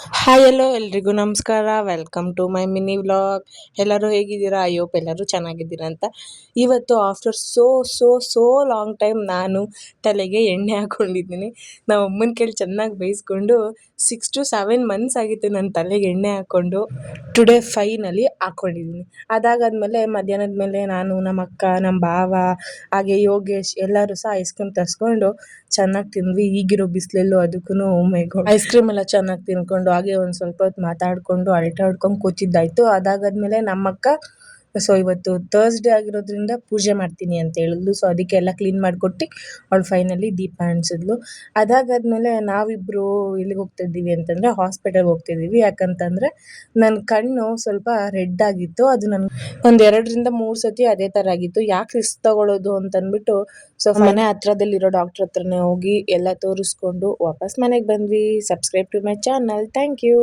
Hi hello ಎಲ್ರಿಗೂ ನಮಸ್ಕಾರ. Welcome to my mini vlog. ಎಲ್ಲರೂ ಹೇಗಿದ್ದೀರಾ? ಐ ಹೋಪ್ ಎಲ್ಲರೂ ಚೆನ್ನಾಗಿದ್ದೀರಾ ಅಂತ. ಇವತ್ತು ಆಫ್ಟರ್ ಸೋ ಲಾಂಗ್ ಟೈಮ್ ನಾನು ತಲೆಗೆ ಎಣ್ಣೆ ಹಾಕ್ಕೊಂಡಿದ್ದೀನಿ. ನಮ್ಮ ಅಮ್ಮನ ಕೇಳಿ ಚೆನ್ನಾಗಿ ಬೇಯಿಸ್ಕೊಂಡು 6 to 7 months ಆಗಿತ್ತು ನನ್ನ ತಲೆಗೆ ಎಣ್ಣೆ ಹಾಕ್ಕೊಂಡು. ಟುಡೇ ಫೈನಲಿ ಹಾಕ್ಕೊಂಡಿದ್ದೀನಿ. ಅದಾಗಾದ್ಮೇಲೆ ಮಧ್ಯಾಹ್ನದ ಮೇಲೆ ನಾನು, ನಮ್ಮ ಅಕ್ಕ, ನಮ್ಮ ಭಾವ, ಹಾಗೆ ಯೋಗೇಶ್ ಎಲ್ಲರೂ ಸಹ ಐಸ್ ಕ್ರೀಮ್ ತರಿಸ್ಕೊಂಡು ಚೆನ್ನಾಗಿ ತಿಂದ್ವಿ. ಈಗಿರೋ ಬಿಸಿಲಲ್ಲೂ ಅದಕ್ಕೂ ಮೈ ಗಾಡ್ ಐಸ್ ಕ್ರೀಮ್ ಎಲ್ಲ ಚೆನ್ನಾಗಿ ತಿನ್ಕೊಂಡು ಹಾಗೆ ಒಂದು ಸ್ವಲ್ಪ ಹೊತ್ತು ಮಾತಾಡ್ಕೊಂಡು ಅಳ್ತಾ ಹೊಡ್ಕೊಂಡು ಕೂತಿದ್ದಾಯ್ತು. ಅದಾಗಾದ್ಮೇಲೆ ನಮ್ಮಕ್ಕ ಇವತ್ತು ಥರ್ಸ್ಡೇ ಆಗಿರೋದ್ರಿಂದ ಪೂಜೆ ಮಾಡ್ತೀನಿ ಅಂತ ಹೇಳಿದ್ಲು. ಅದಕ್ಕೆ ಎಲ್ಲ ಕ್ಲೀನ್ ಮಾಡಿಕೊಟ್ಟು ಅವಳು ಫೈನಲಿ ದೀಪ ಅಂಟಿಸಿದ್ಲು. ಅದಾಗಾದ್ಮೇಲೆ ನಾವಿಬ್ಬರು ಎಲ್ಲಿಗೆ ಹೋಗ್ತಾ ಇದ್ದೀವಿ ಅಂತಂದರೆ ಹಾಸ್ಪಿಟಲ್ಗೆ ಹೋಗ್ತಿದ್ದೀವಿ. ಯಾಕಂತಂದರೆ ನನ್ನ ಕಣ್ಣು ಸ್ವಲ್ಪ ರೆಡ್ ಆಗಿತ್ತು. ಅದು ನನಗೆ ಒಂದು 2 to 3 ಸತಿ ಅದೇ ಥರ ಆಗಿತ್ತು. ಯಾಕೆ ರಿಸ್ಕ್ ತಗೊಳ್ಳೋದು ಅಂತಂದ್ಬಿಟ್ಟು ಮನೆ ಹತ್ರದಲ್ಲಿರೋ ಡಾಕ್ಟ್ರ್ ಹತ್ರನೇ ಹೋಗಿ ಎಲ್ಲ ತೋರಿಸ್ಕೊಂಡು ವಾಪಸ್ ಮನೆಗೆ ಬಂದ್ವಿ. Subscribe to my channel. Thank you.